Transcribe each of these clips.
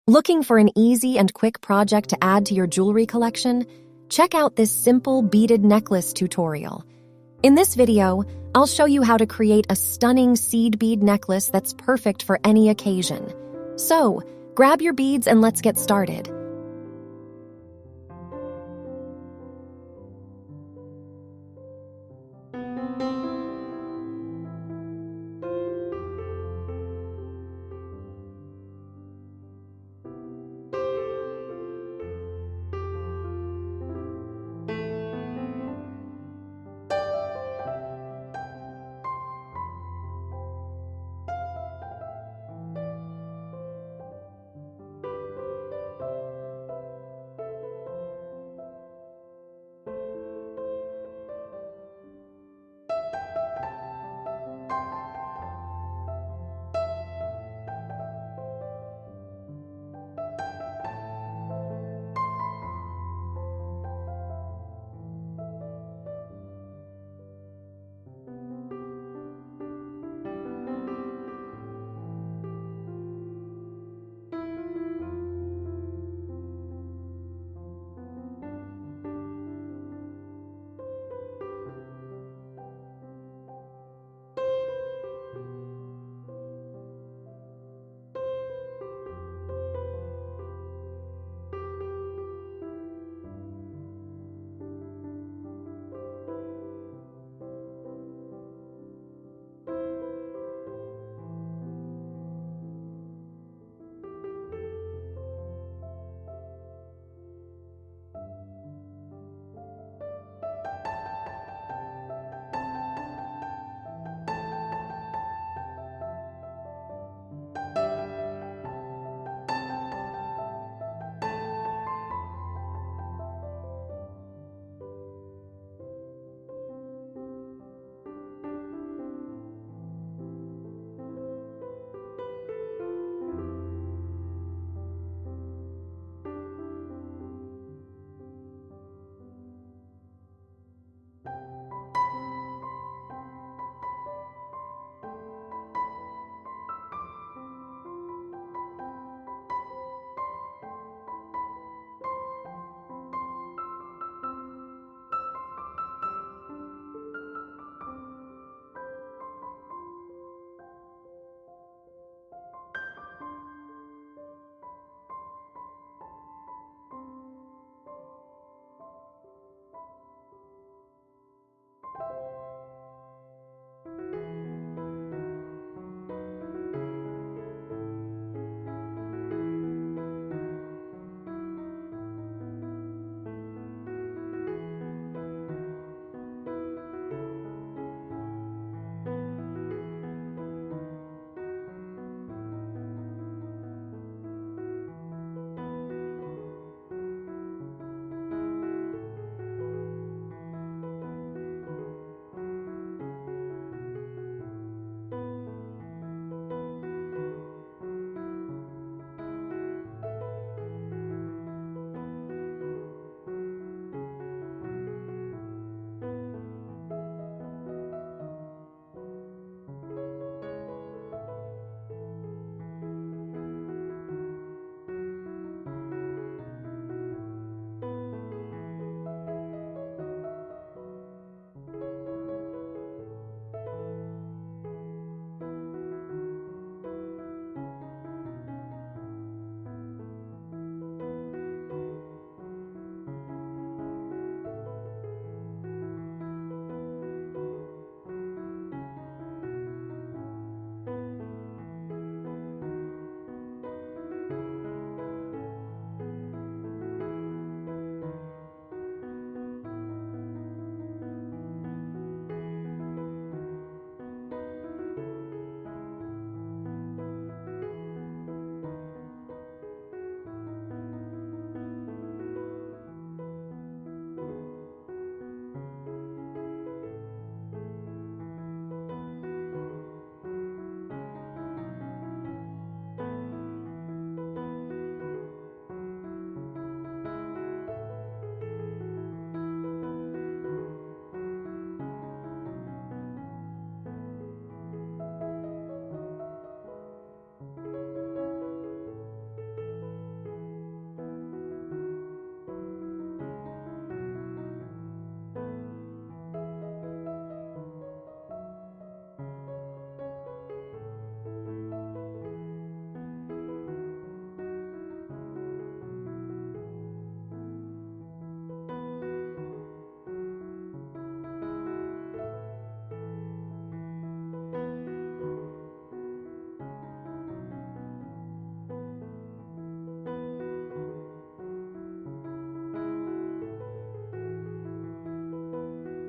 Looking for an easy and quick project to add to your jewelry collection? Check out this simple beaded necklace tutorial. In this video, I'll show you how to create a stunning seed bead necklace that's perfect for any occasion. So, grab your beads and let's get started.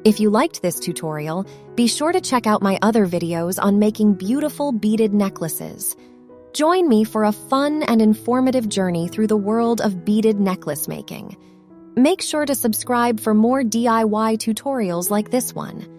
If you liked this tutorial, be sure to check out my other videos on making beautiful beaded necklaces. Join me for a fun and informative journey through the world of beaded necklace making. Make sure to subscribe for more DIY tutorials like this one.